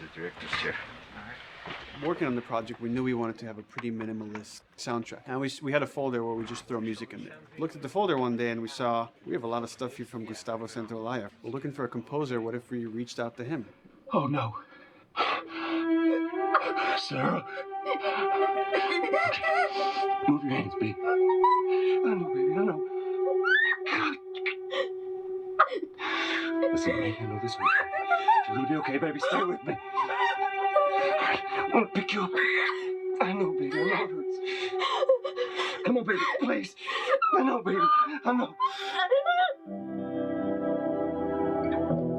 the director's chair. Working on the project, we knew we wanted to have a pretty minimalist soundtrack. And we had a folder where we just throw music in there. Looked at the folder one day and we saw, we have a lot of stuff here from Gustavo Santaolalla. We're looking for a composer. What if we reached out to him? Oh, no. Sarah. Move your hands, baby. I know, baby, I know. Listen, baby, I know this will come. You're gonna be okay, baby. Stay with me. I want to pick you up. I know, baby. I know it hurts. Come on, baby, please. I know, baby. I know.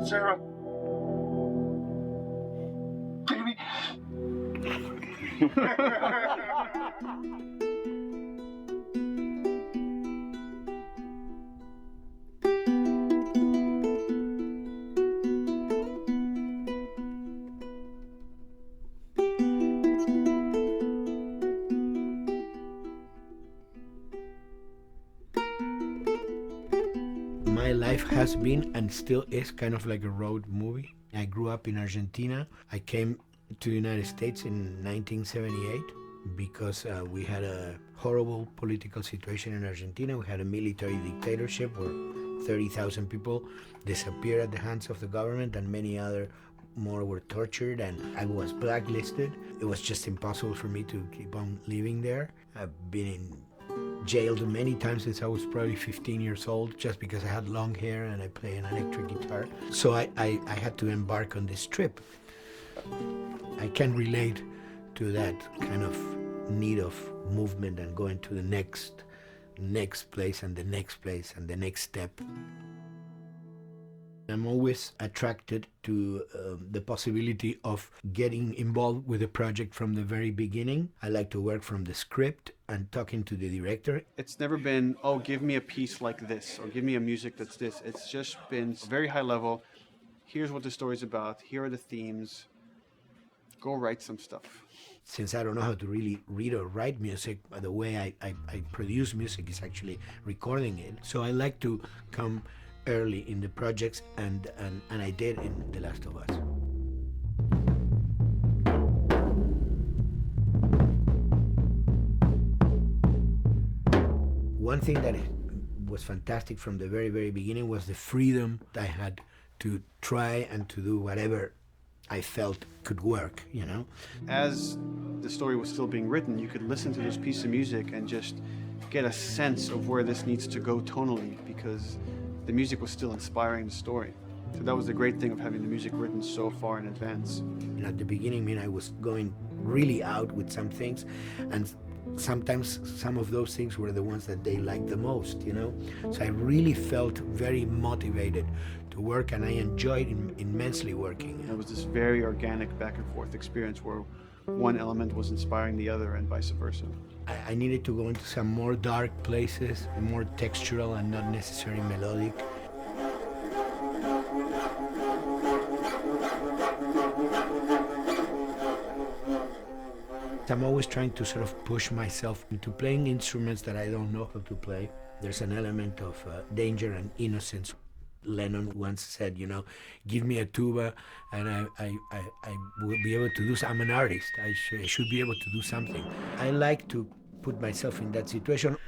Sarah. Baby. My life has been and still is kind of like a road movie. I grew up in Argentina. I came to the United States in 1978 because we had a horrible political situation in Argentina. We had a military dictatorship where 30,000 people disappeared at the hands of the government and many other more were tortured, and I was blacklisted. It was just impossible for me to keep on living there. I've been in jailed many times since I was probably 15 years old just because I had long hair and I play an electric guitar. So I had to embark on this trip. I can relate to that kind of need of movement and going to the next place and the next place and the next step. I'm always attracted to the possibility of getting involved with a project from the very beginning. I like to work from the script and talking to the director. It's never been, oh, give me a piece like this or give me a music that's this. It's just been very high level. Here's what the story's about. Here are the themes. Go write some stuff. Since I don't know how to really read or write music, the way I produce music is actually recording it. So I like to come early in the projects, and I did in The Last of Us. One thing that was fantastic from the very, very beginning was the freedom I had to try and to do whatever I felt could work, you know? As the story was still being written, you could listen to this piece of music and just get a sense of where this needs to go tonally, because the music was still inspiring the story. So that was the great thing of having the music written so far in advance. And at the beginning, I mean, I was going really out with some things, and sometimes some of those things were the ones that they liked the most, you know? So I really felt very motivated to work, and I enjoyed immensely working. It was this very organic back and forth experience where one element was inspiring the other and vice versa. I needed to go into some more dark places, more textural and not necessarily melodic. I'm always trying to sort of push myself into playing instruments that I don't know how to play. There's an element of danger and innocence. Lennon once said, you know, give me a tuba and I will be able to do I'm an artist. I should be able to do something. I like to put myself in that situation.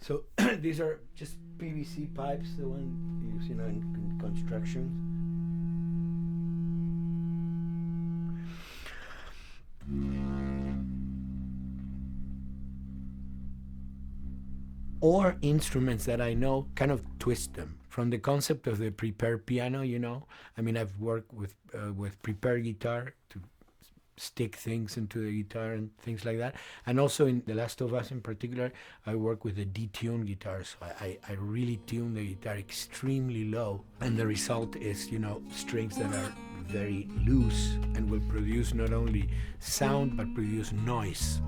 So these are just PVC pipes, the one you use, you know, in construction. Or instruments that I know, kind of twist them. From the concept of the prepared piano, you know, I mean, I've worked with prepared guitar to stick things into the guitar and things like that. And also in The Last of Us in particular, I work with a detuned guitar. So I really tune the guitar extremely low. And the result is, you know, strings that are very loose and will produce not only sound, but produce noise.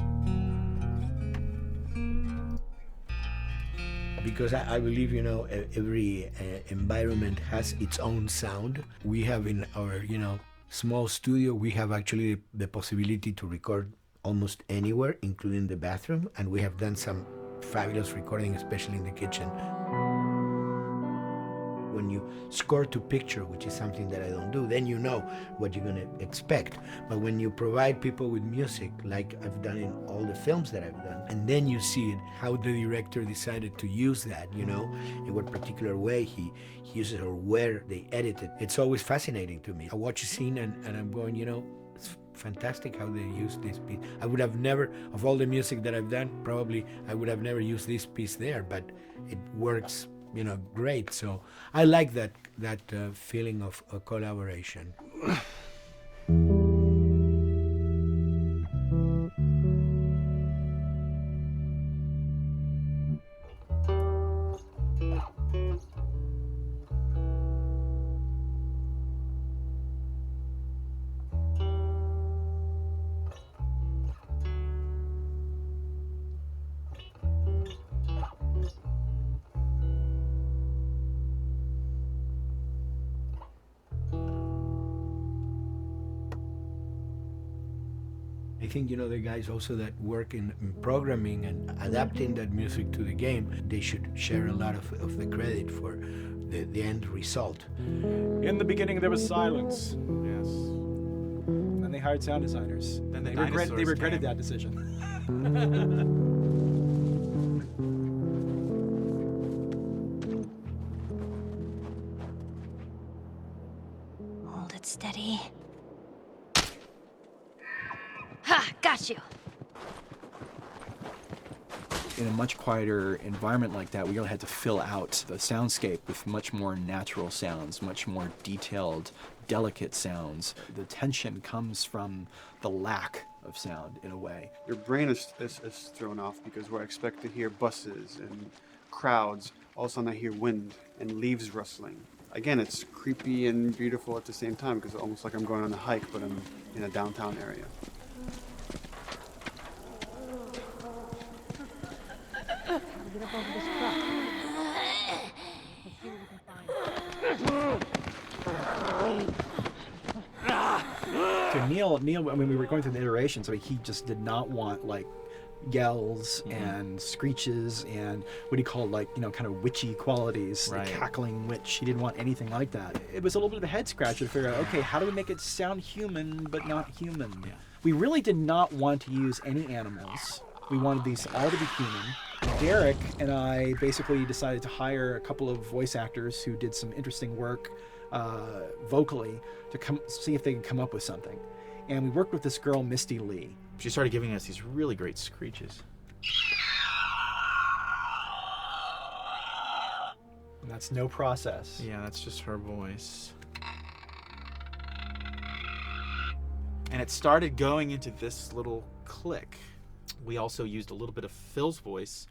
Because I believe, you know, every environment has its own sound. We have in our, you know, small studio, we have actually the possibility to record almost anywhere, including the bathroom, and we have done some fabulous recording, especially in the kitchen. when you score to picture, which is something that I don't do, then you know what you're going to expect. But when you provide people with music, like I've done in all the films that I've done, and then you see it, how the director decided to use that, you know, in what particular way he uses or where they edit it. It's always fascinating to me. I watch a scene and I'm going, you know, it's fantastic how they use this piece. I would have never, of all the music that I've done, probably I would have never used this piece there, but it works, you know, great. So I like that feeling of a collaboration. I think, you know, the guys also that work in programming and adapting that music to the game, they should share a lot of the credit for the end result. In the beginning, there was silence. Yes. Then they hired sound designers. Then the they regretted came. that decision. Hold it steady. Ha! Got you! In a much quieter environment like that, we really had to fill out the soundscape with much more natural sounds, much more detailed, delicate sounds. The tension comes from the lack of sound, in a way. Your brain is thrown off because where I expect to hear buses and crowds, all of a sudden I hear wind and leaves rustling. Again, it's creepy and beautiful at the same time because it's almost like I'm going on a hike, but I'm in a downtown area. To Neil, I mean, we were going through the iterations, so he just did not want, like, yells and screeches and what he called, like, you know, kind of witchy qualities, Right. the cackling witch. He didn't want anything like that. It was a little bit of a head scratcher to figure out, okay, how do we make it sound human but not human? Yeah. We really did not want to use any animals. We wanted these all to be human. Derek and I basically decided to hire a couple of voice actors who did some interesting work vocally to come see if they could come up with something. And we worked with this girl, Misty Lee. She started giving us these really great screeches. And that's no process. Yeah, that's just her voice. And it started going into this little click. We also used a little bit of Phil's voice.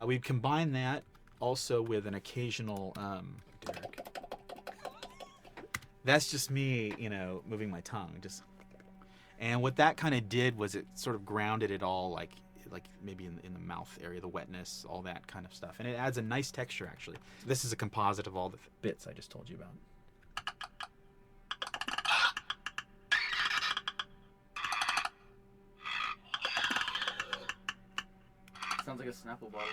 We'd combine that also with an occasional Derek. That's just me, you know, moving my tongue. And what that kind of did was it sort of grounded it all, like maybe in the mouth area, the wetness, all that kind of stuff. And it adds a nice texture, actually. This is a composite of all the bits I just told you about. Sounds like a Snapple bottle.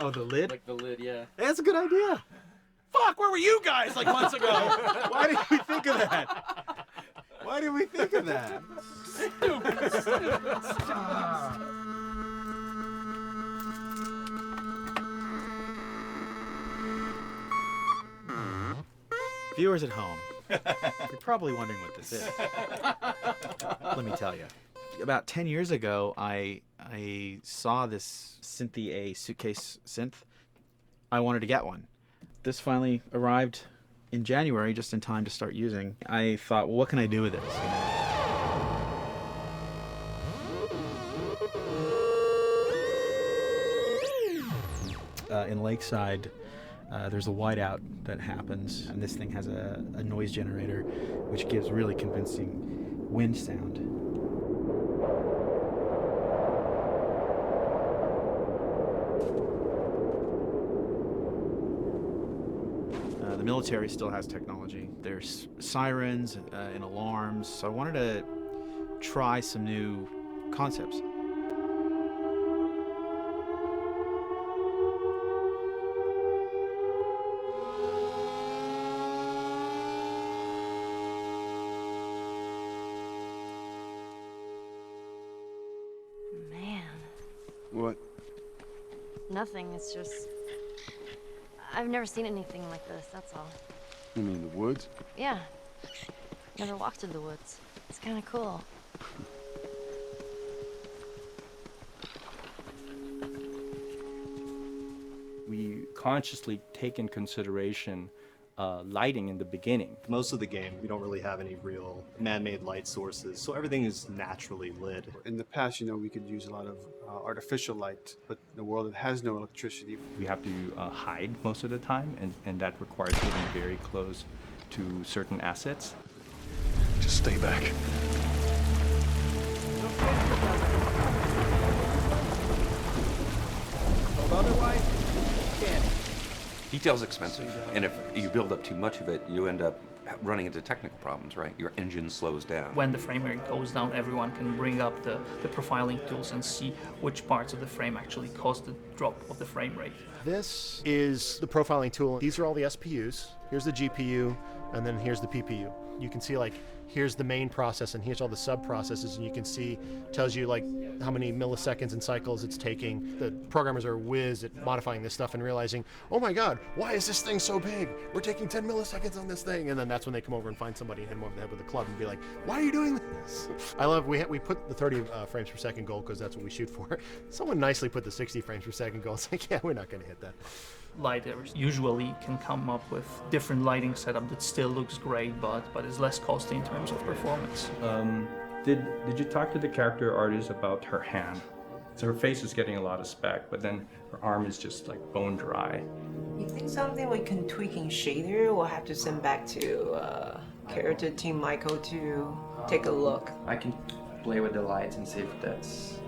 Oh, the lid? Like the lid, yeah. That's a good idea. Fuck, where were you guys like months ago? Why did we think of that? Why did we think of that? Viewers at home, you're probably wondering what this is. Let me tell you. About 10 years ago, I saw this Synthie A suitcase synth. I wanted to get one. This finally arrived in January, just in time to start using. I thought, well, what can I do with this? In Lakeside, there's a whiteout that happens, and this thing has a noise generator, which gives really convincing wind sound. The military still has technology. There's sirens and alarms, so I wanted to try some new concepts. What? Nothing, it's just... I've never seen anything like this, that's all. You mean the woods? Yeah. Never walked through the woods. It's kind of cool. We consciously take in consideration lighting in the beginning. Most of the game, we don't really have any real man-made light sources, so everything is naturally lit. In the past, we could use a lot of artificial light, but in a world that has no electricity, We have to hide most of the time, and that requires getting very close to certain assets. Just stay back. Otherwise, can't. Detail's expensive, and if you build up too much of it, you end up running into technical problems, right? Your engine slows down. When the frame rate goes down, everyone can bring up the profiling tools and see which parts of the frame actually cause the drop of the frame rate. This is the profiling tool. These are all the SPUs. Here's the GPU, and then here's the PPU. You can see, like, here's the main process, and here's all the sub-processes, and you can see, tells you, like, how many milliseconds and cycles it's taking. The programmers are whiz at modifying this stuff and realizing, oh my god, why is this thing so big? We're taking 10 milliseconds on this thing. And then that's when they come over and find somebody and hit them over the head with a club and be like, why are you doing this? I love, we put the 30 frames per second goal because that's what we shoot for. Someone nicely put the 60 frames per second goal. It's like, yeah, we're not going to hit that. Lighters usually can come up with different lighting setup that still looks great, but is less costly in terms of performance. Did you talk to the character artist about her hand? So her face is getting a lot of spec, but then her arm is just like bone dry. You think something we can tweak in shader? We'll have to send back to character team Michael to take a look. I can play with the lights and see if that's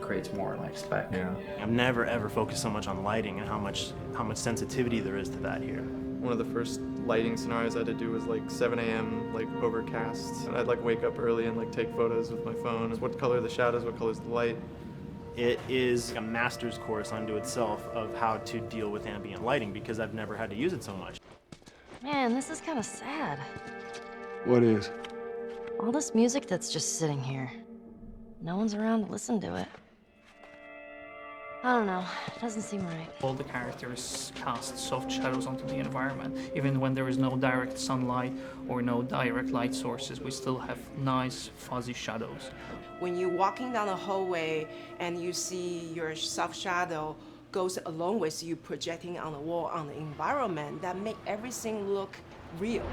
creates more like spec. Yeah. I've never ever focused so much on lighting and how much sensitivity there is to that here. One of the first lighting scenarios I had to do was like 7 a.m. like overcast, and I'd like wake up early and like take photos with my phone. What color are the shadows? What color is the light? It is a master's course unto itself of how to deal with ambient lighting because I've never had to use it so much. Man, this is kind of sad. What is? All this music that's just sitting here. No one's around to listen to it. I don't know. It doesn't seem right. All the characters cast soft shadows onto the environment. Even when there is no direct sunlight or no direct light sources, we still have nice fuzzy shadows. When you're walking down the hallway and you see your soft shadow goes along with you projecting on the wall on the environment, that make everything look real.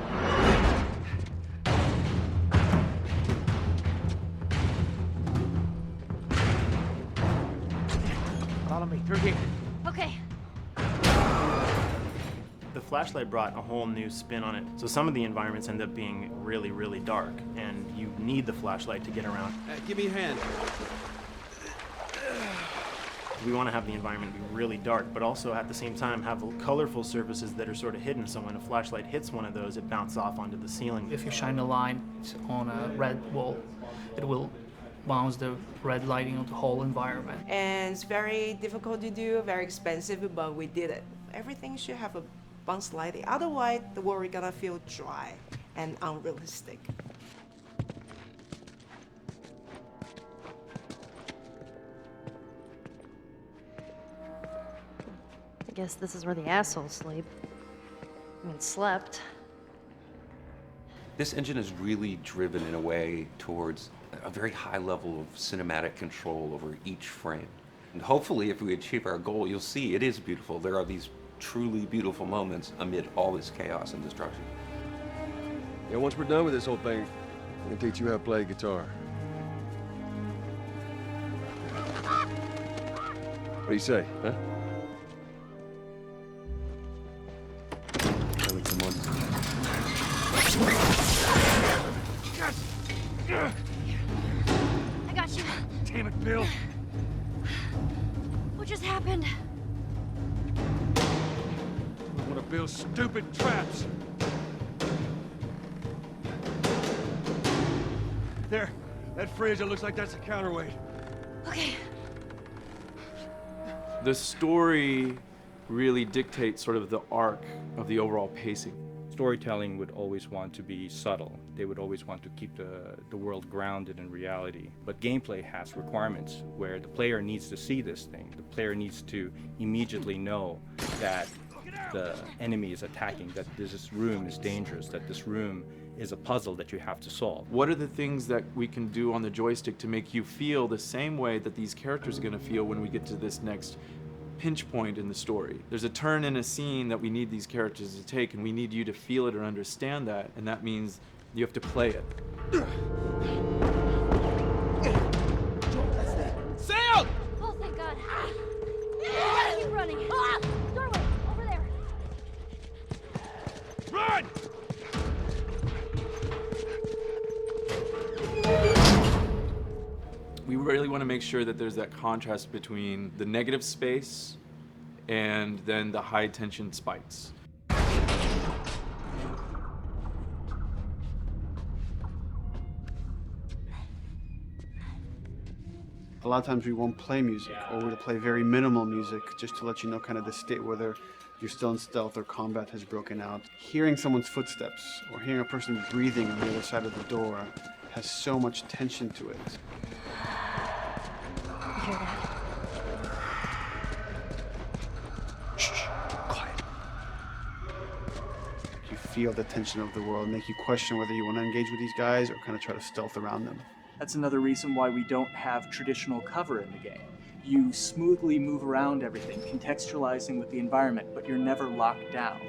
Follow me through here. Okay. The flashlight brought a whole new spin on it. So some of the environments end up being really, really dark, and you need the flashlight to get around. Give me your hand. We want to have the environment be really dark, but also at the same time have colorful surfaces that are sort of hidden, so when a flashlight hits one of those, it bounces off onto the ceiling. If you shine a light on a red wall, it will bounce the red lighting on the whole environment. And it's very difficult to do, very expensive, but we did it. Everything should have a bounce lighting. Otherwise, the world is gonna feel dry and unrealistic. I guess this is where the assholes sleep. I mean, slept. This engine is really driven in a way towards a very high level of cinematic control over each frame. And hopefully, if we achieve our goal, you'll see it is beautiful. There are these truly beautiful moments amid all this chaos and destruction. Yeah, once we're done with this whole thing, I'm gonna teach you how to play guitar. What do you say, huh? Come on. I got you. Damn it, Bill. What just happened? One of Bill's stupid traps. There, that fridge, it looks like that's a counterweight. Okay. The story really dictates sort of the arc of the overall pacing. Storytelling would always want to be subtle. They would always want to keep the world grounded in reality. But gameplay has requirements where the player needs to see this thing. The player needs to immediately know that the enemy is attacking, that this room is dangerous, that this room is a puzzle that you have to solve. What are the things that we can do on the joystick to make you feel the same way that these characters are going to feel when we get to this next pinch point in the story? There's a turn in a scene that we need these characters to take, and we need you to feel it or understand that, and that means you have to play it. Sam! Oh, thank God. Gotta keep running. Ah! Doorway, over there. Run! We really want to make sure that there's that contrast between the negative space and then the high tension spikes. A lot of times we won't play music, or we'll play very minimal music just to let you know kind of the state, whether you're still in stealth or combat has broken out. Hearing someone's footsteps or hearing a person breathing on the other side of the door has so much tension to it. You hear that? Shh, quiet. You feel the tension of the world, make you question whether you want to engage with these guys or kind of try to stealth around them. That's another reason why we don't have traditional cover in the game. You smoothly move around everything, contextualizing with the environment, but you're never locked down.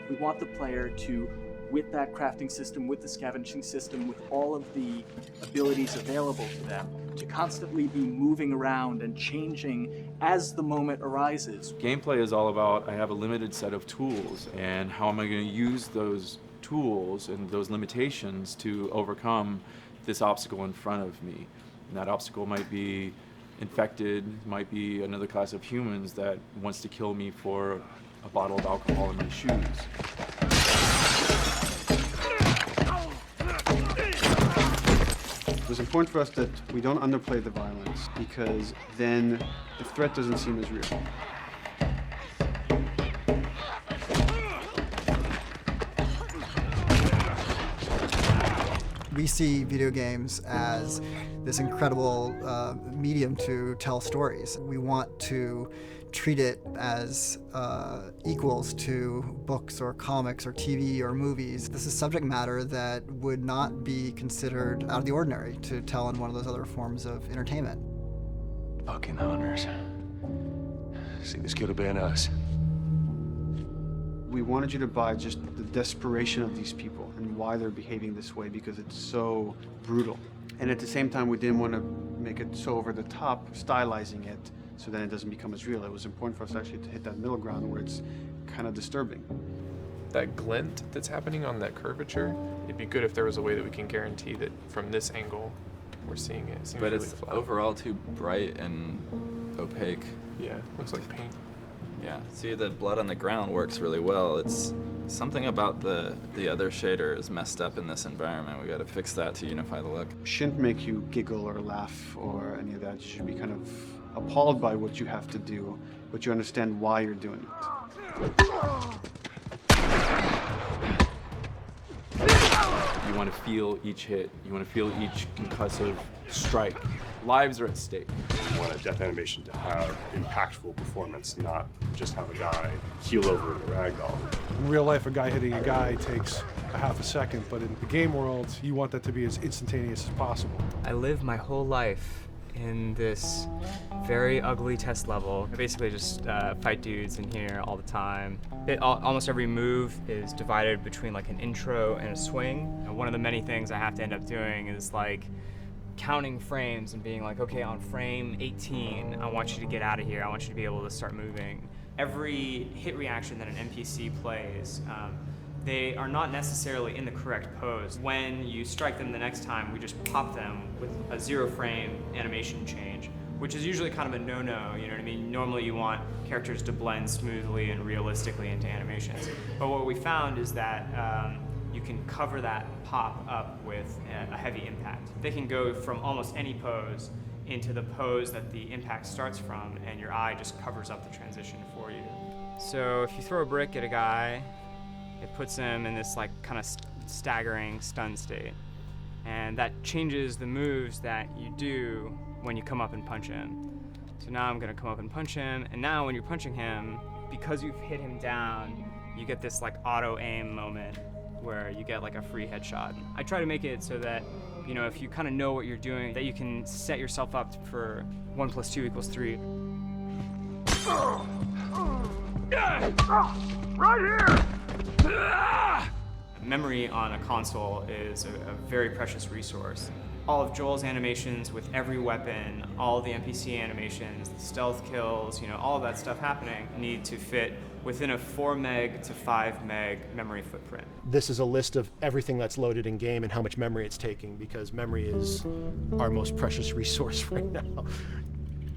We want the player to, with that crafting system, with the scavenging system, with all of the abilities available to them, to constantly be moving around and changing as the moment arises. Gameplay is all about, I have a limited set of tools, and how am I going to use those tools and those limitations to overcome this obstacle in front of me. And that obstacle might be infected, might be another class of humans that wants to kill me for a bottle of alcohol in my shoes. It was important for us that we don't underplay the violence, because then the threat doesn't seem as real. We see video games as this incredible medium to tell stories. We want to treat it as equals to books or comics or TV or movies. This is subject matter that would not be considered out of the ordinary to tell in one of those other forms of entertainment. Fucking hunters. See, this could have been us. We wanted you to buy just the desperation of these people and why they're behaving this way, because it's so brutal. And at the same time, we didn't want to make it so over the top, stylizing it, so then it doesn't become as real. It was important for us actually to hit that middle ground where it's kind of disturbing. That glint that's happening on that curvature, it'd be good if there was a way that we can guarantee that from this angle, we're seeing it. It seems but really it's flat. overall too bright and opaque. Yeah, looks like paint. Yeah, see, the blood on the ground works really well. It's something about the other shader is messed up in this environment. We got to fix that to unify the look. Shouldn't make you giggle or laugh or any of that. You should be kind of appalled by what you have to do, but you understand why you're doing it. You want to feel each hit. You want to feel each concussive strike. Lives are at stake. We want a death animation to have impactful performance, not just have a guy keel over in a ragdoll. In real life, a guy hitting a guy takes a half a second, but in the game world, you want that to be as instantaneous as possible. I live my whole life in this very ugly test level. I basically just fight dudes in here all the time. Almost every move is divided between like an intro and a swing. And one of the many things I have to end up doing is like counting frames and being like, okay, on frame 18, I want you to get out of here. I want you to be able to start moving. Every hit reaction that an NPC plays, they are not necessarily in the correct pose. When you strike them the next time, we just pop them with a 0-frame animation change, which is usually kind of a no-no, you know what I mean? Normally you want characters to blend smoothly and realistically into animations. But what we found is that you can cover that pop up with a heavy impact. They can go from almost any pose into the pose that the impact starts from, and your eye just covers up the transition for you. So if you throw a brick at a guy, It puts him in this like kind of staggering stun state. And that changes the moves that you do when you come up and punch him. So now I'm gonna come up and punch him, and now when you're punching him, because you've hit him down, you get this like auto aim moment where you get like a free headshot. I try to make it so that, you know, if you kind of know what you're doing, that you can set yourself up for 1 + 2 = 3. Right here! Memory on a console is a very precious resource. All of Joel's animations with every weapon, all the NPC animations, the stealth kills, you know, all of that stuff happening need to fit within a 4 meg to 5 meg memory footprint. This is a list of everything that's loaded in game and how much memory it's taking, because memory is our most precious resource right now.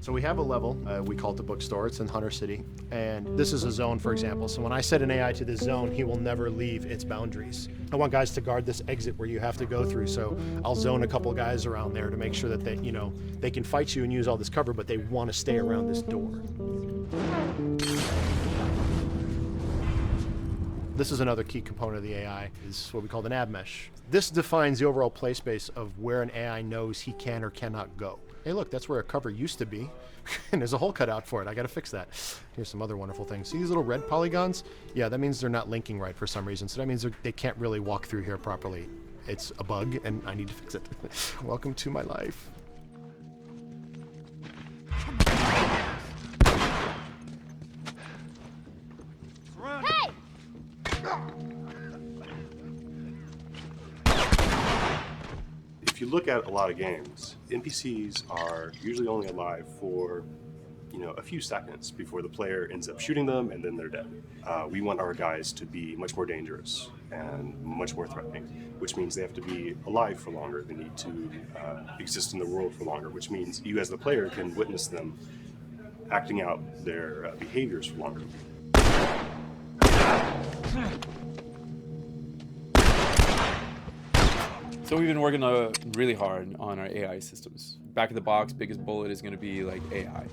So we have a level, we call it the bookstore, it's in Hunter City, and this is a zone, for example. So when I set an AI to this zone, he will never leave its boundaries. I want guys to guard this exit where you have to go through, so I'll zone a couple guys around there to make sure that they, you know, they can fight you and use all this cover, but they want to stay around this door. This is another key component of the AI, is what we call the nav mesh. This defines the overall play space of where an AI knows he can or cannot go. Hey look, that's where a cover used to be, and there's a hole cut out for it. I gotta fix that. Here's some other wonderful things. See these little red polygons? Yeah, that means they're not linking right for some reason, so that means they can't really walk through here properly. It's a bug, and I need to fix it. Welcome to my life. Hey! If you look at a lot of games, NPCs are usually only alive for, you know, a few seconds before the player ends up shooting them and then they're dead. We want our guys to be much more dangerous and much more threatening, which means they have to be alive for longer. They need to exist in the world for longer, which means you as the player can witness them acting out their behaviors for longer. So we've been working really hard on our AI systems. Back of the box, biggest bullet is going to be like AI.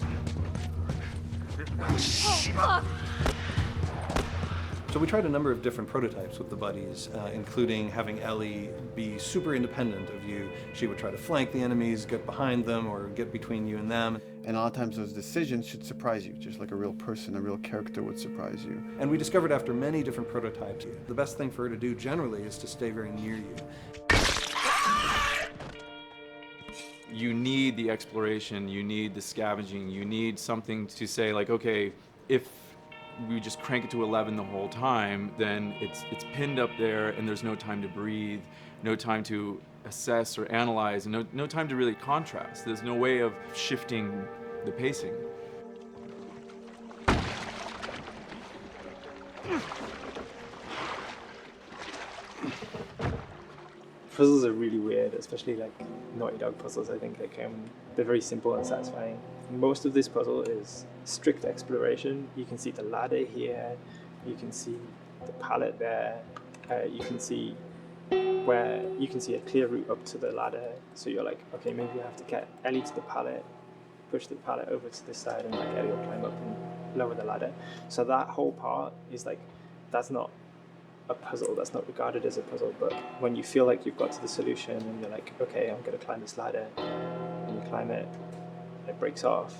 So we tried a number of different prototypes with the buddies, including having Ellie be super independent of you. She would try to flank the enemies, get behind them, or get between you and them. And a lot of times those decisions should surprise you, just like a real person, a real character would surprise you. And we discovered after many different prototypes, the best thing for her to do generally is to stay very near you. You need the exploration, you need the scavenging, you need something to say like, okay, if we just crank it to 11 the whole time, then it's pinned up there and there's no time to breathe, no time to assess or analyze, and no time to really contrast. There's no way of shifting the pacing. Puzzles are really weird, especially like Naughty Dog puzzles. I think they're very simple and satisfying. Most of this puzzle is strict exploration. You can see the ladder here, you can see the pallet there, you can see a clear route up to the ladder. So you're like, okay, maybe I have to get Ellie to the pallet, push the pallet over to this side, and like Ellie will climb up and lower the ladder. So that whole part is like, that's not a puzzle, that's not regarded as a puzzle, but when you feel like you've got to the solution and you're like, okay, I'm going to climb this ladder, and you climb it, and it breaks off,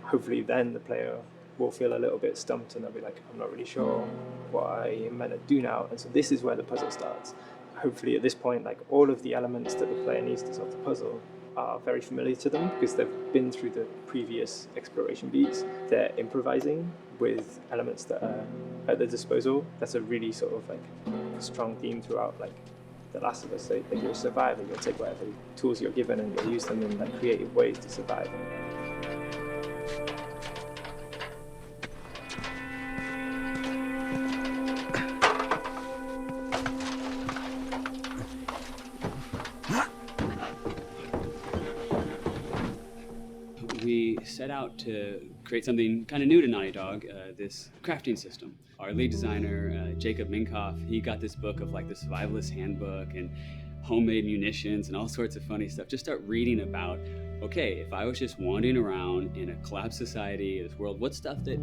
hopefully then the player will feel a little bit stumped and they'll be like, I'm not really sure what I am meant to do now, and so this is where the puzzle starts. Hopefully at this point, like all of the elements that the player needs to solve the puzzle are very familiar to them because they've been through the previous exploration beats. They're improvising with elements that are at their disposal. That's a really sort of like strong theme throughout like The Last of Us. Like you're a survivor, you'll take whatever tools you're given and you'll use them in like creative ways to survive. We set out to create something kind of new to Naughty Dog, this crafting system. Our lead designer, Jacob Minkoff, he got this book of like the survivalist handbook and homemade munitions and all sorts of funny stuff. Just start reading about okay, if I was just wandering around in a collapsed society, this world, what stuff that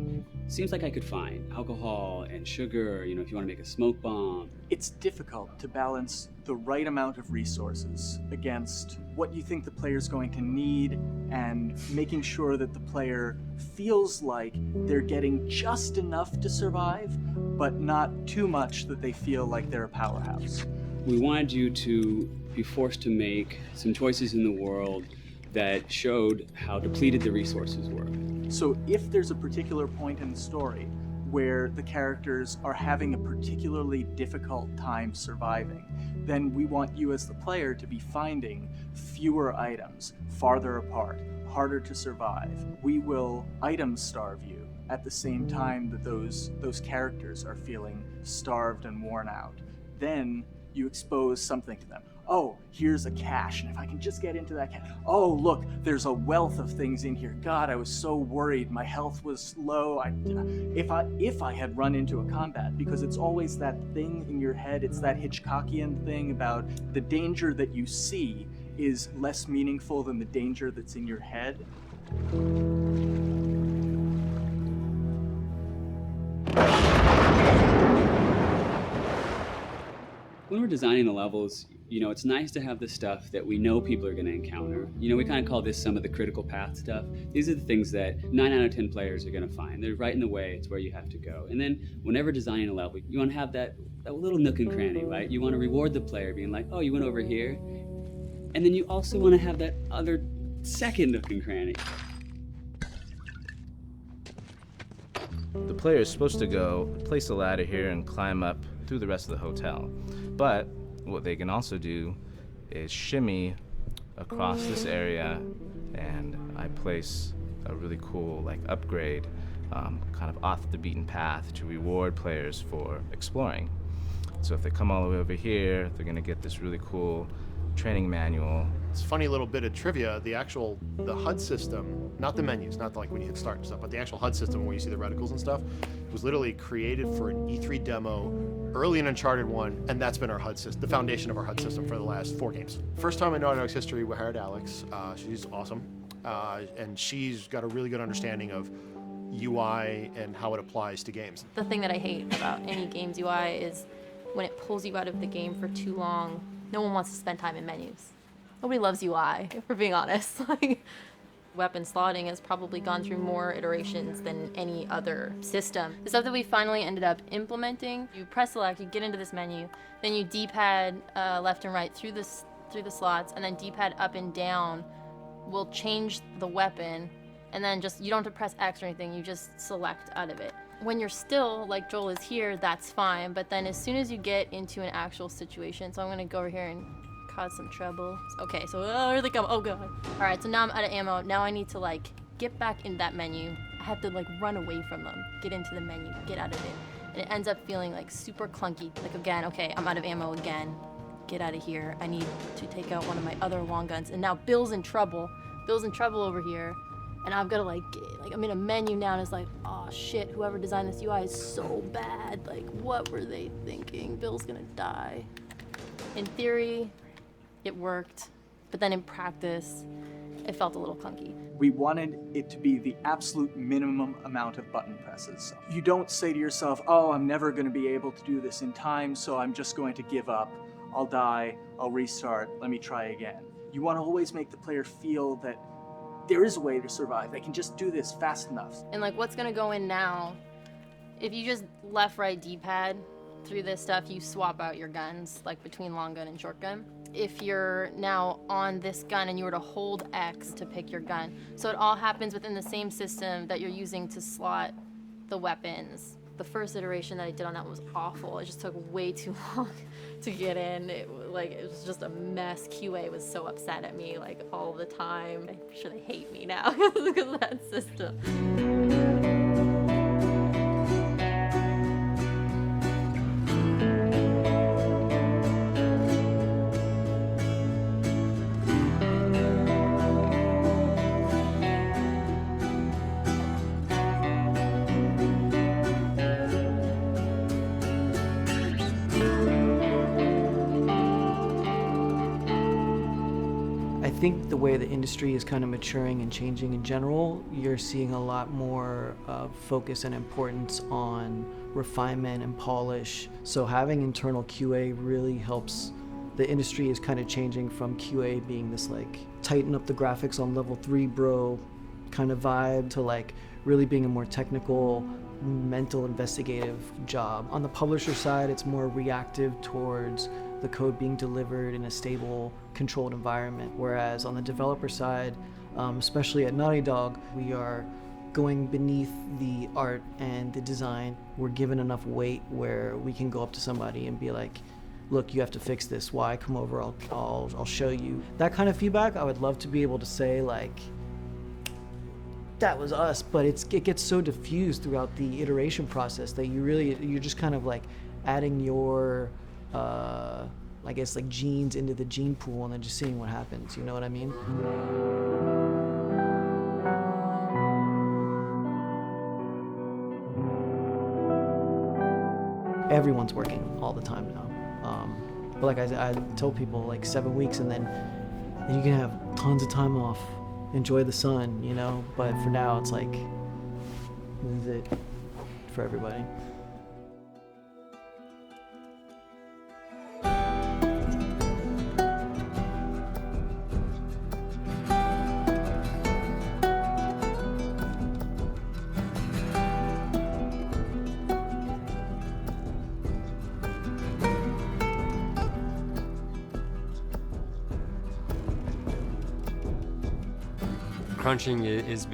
seems like I could find? Alcohol and sugar, you know, if you want to make a smoke bomb. It's difficult to balance the right amount of resources against what you think the player's going to need and making sure that the player feels like they're getting just enough to survive, but not too much that they feel like they're a powerhouse. We wanted you to be forced to make some choices in the world that showed how depleted the resources were. So if there's a particular point in the story where the characters are having a particularly difficult time surviving, then we want you as the player to be finding fewer items, farther apart, harder to survive. We will item starve you at the same time that those characters are feeling starved and worn out. Then you expose something to them. Oh, here's a cache, and if I can just get into that cache. Oh, look, there's a wealth of things in here. God, I was so worried. My health was low. If I had run into a combat, because it's always that thing in your head, it's that Hitchcockian thing about the danger that you see is less meaningful than the danger that's in your head. When we're designing the levels, you know, it's nice to have the stuff that we know people are going to encounter. You know, we kind of call this some of the critical path stuff. These are the things that 9 out of 10 players are going to find. They're right in the way. It's where you have to go. And then whenever designing a level, you want to have that little nook and cranny, right? You want to reward the player being like, oh, you went over here. And then you also want to have that other second nook and cranny. The player is supposed to go place a ladder here and climb up through the rest of the hotel. But what they can also do is shimmy across this area, and I place a really cool upgrade kind of off the beaten path to reward players for exploring. So if they come all the way over here, they're gonna get this really cool training manual. It's a funny little bit of trivia. The HUD system, not the menus, not like when you hit start and stuff, but the actual HUD system where you see the reticles and stuff, was literally created for an E3 demo early in Uncharted 1, and that's been our HUD system, the foundation of our HUD system for the last 4 games. First time in Naughty Dog's history, we hired Alex. She's awesome, and she's got a really good understanding of UI and how it applies to games. The thing that I hate about any game's UI is when it pulls you out of the game for too long. No one wants to spend time in menus. Nobody loves UI, if we're being honest. Weapon slotting has probably gone through more iterations than any other system. The stuff that we finally ended up implementing, you press select, you get into this menu, then you D-pad left and right through the slots, and then D-pad up and down will change the weapon, and then you don't have to press X or anything, you just select out of it. When you're still, like Joel is here, that's fine, but then as soon as you get into an actual situation, so I'm gonna go over here and cause some trouble. Okay, so here they come, oh god. All right, so now I'm out of ammo. Now I need to get back in that menu. I have to run away from them, get into the menu, get out of it. And it ends up feeling super clunky. Again, okay, I'm out of ammo again. Get out of here. I need to take out one of my other long guns. And now Bill's in trouble. Bill's in trouble over here. And I've got to I'm in a menu now and it's oh shit, whoever designed this UI is so bad. What were they thinking? Bill's gonna die. In theory, it worked, but then in practice, it felt a little clunky. We wanted it to be the absolute minimum amount of button presses. You don't say to yourself, oh, I'm never gonna be able to do this in time, so I'm just going to give up. I'll die, I'll restart, let me try again. You want to always make the player feel that there is a way to survive. They can just do this fast enough. And what's gonna go in now, if you just left, right, D-pad through this stuff, you swap out your guns, between long gun and short gun. If you're now on this gun and you were to hold X to pick your gun. So it all happens within the same system that you're using to slot the weapons. The first iteration that I did on that was awful. It just took way too long to get in. It was just a mess. QA was so upset at me all the time. I'm sure they hate me now because of that system. I think the way the industry is kind of maturing and changing in general, you're seeing a lot more focus and importance on refinement and polish. So having internal QA really helps. The industry is kind of changing from QA being this like tighten up the graphics on level 3 bro kind of vibe to like really being a more technical, mental, investigative job. On the publisher side, it's more reactive towards the code being delivered in a stable, controlled environment. Whereas on the developer side, especially at Naughty Dog, we are going beneath the art and the design. We're given enough weight where we can go up to somebody and be like, look, you have to fix this. Why? Come over, I'll show you. That kind of feedback, I would love to be able to say like, that was us, but it gets so diffused throughout the iteration process that you're just kind of like adding your, I guess like genes into the gene pool and then just seeing what happens, you know what I mean? Everyone's working all the time now. But like I tell people, like 7 weeks and then you can have tons of time off, enjoy the sun, you know? But for now, it's like, this is it for everybody. Crunching is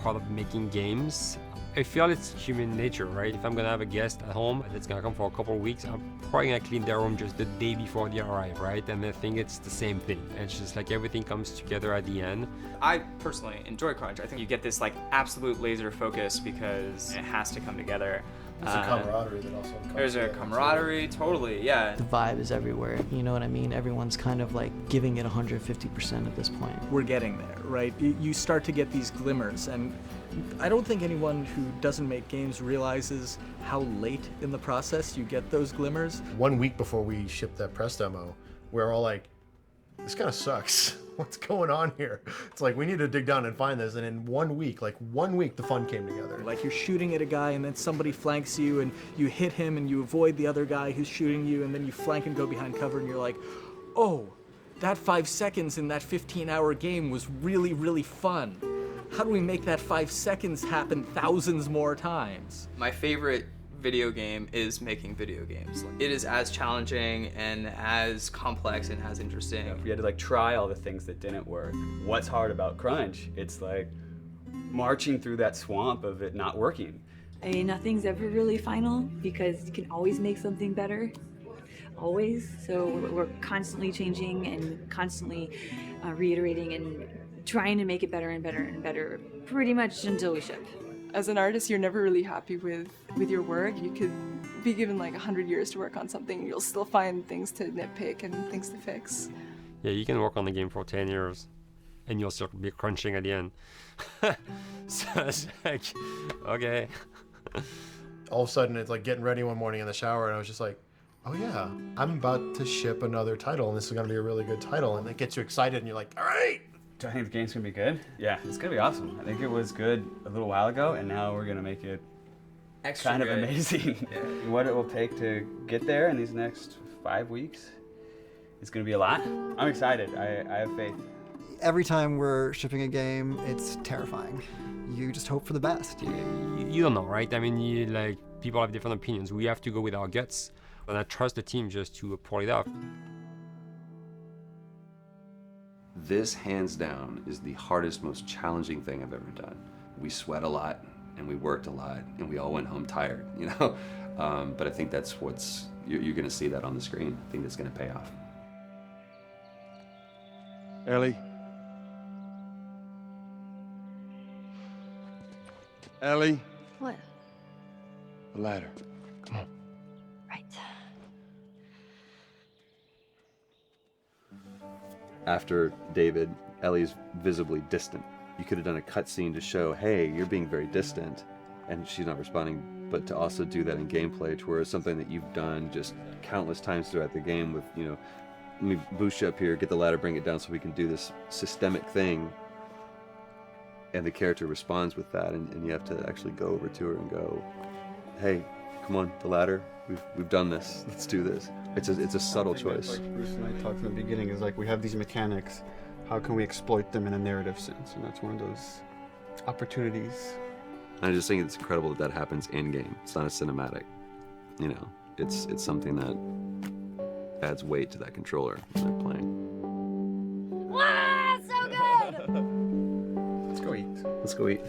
part of making games. I feel it's human nature, right? If I'm gonna have a guest at home that's gonna come for a couple of weeks, I'm probably gonna clean their room just the day before they arrive, right? And I think it's the same thing. It's just like everything comes together at the end. I personally enjoy crunch. I think you get this like absolute laser focus because it has to come together. There's a camaraderie that also comes There's a together, camaraderie, totally, yeah. The vibe is everywhere, you know what I mean? Everyone's kind of like giving it 150% at this point. We're getting there, right? You start to get these glimmers, and I don't think anyone who doesn't make games realizes how late in the process you get those glimmers. 1 week before we shipped that press demo, we're all like, this kind of sucks. What's going on here? It's like, we need to dig down and find this. And in 1 week, the fun came together. Like you're shooting at a guy and then somebody flanks you and you hit him and you avoid the other guy who's shooting you and then you flank and go behind cover and you're like, oh, that 5 seconds in that 15-hour game was really, really fun. How do we make that 5 seconds happen thousands more times? My favorite video game is making video games. It is as challenging and as complex and as interesting. If we had to like try all the things that didn't work, what's hard about crunch? It's like marching through that swamp of it not working. I mean, nothing's ever really final because you can always make something better, always. So we're constantly changing and constantly reiterating and trying to make it better and better and better pretty much until we ship. As an artist, you're never really happy with your work. You could be given like 100 years to work on something, you'll still find things to nitpick and things to fix. Yeah, you can work on the game for 10 years and you'll still be crunching at the end. So it's like, okay. All of a sudden, it's like getting ready one morning in the shower, and I was just like, oh yeah, I'm about to ship another title, and this is gonna be a really good title, and it gets you excited, and you're like, all right. Do I think the game's gonna be good? Yeah, it's gonna be awesome. I think it was good a little while ago, and now we're gonna make it extra kind of good. amazing. Yeah. What it will take to get there in these next 5 weeks is gonna be a lot. I'm excited. I have faith. Every time we're shipping a game, it's terrifying. You just hope for the best. You don't know, right? I mean, people have different opinions. We have to go with our guts, and I trust the team just to pull it off. This, hands down, is the hardest, most challenging thing I've ever done. We sweat a lot, and we worked a lot, and we all went home tired, you know? But I think that's you're gonna see that on the screen. I think that's gonna pay off. Ellie. Ellie. What? The ladder. Come on. Right. After David, Ellie's visibly distant. You could have done a cutscene to show, hey, you're being very distant, and she's not responding, but to also do that in gameplay, to where it's something that you've done just countless times throughout the game with, let me boost you up here, get the ladder, bring it down so we can do this systemic thing. And the character responds with that, and you have to actually go over to her and go, hey, come on, the ladder, we've done this, let's do this. It's a subtle choice. Like Bruce and I talked in the beginning, is like we have these mechanics, how can we exploit them in a narrative sense? And that's one of those opportunities. I just think it's incredible that happens in-game. It's not a cinematic, you know, it's something that adds weight to that controller when they're playing. Wow, so good! Let's go eat. Let's go eat.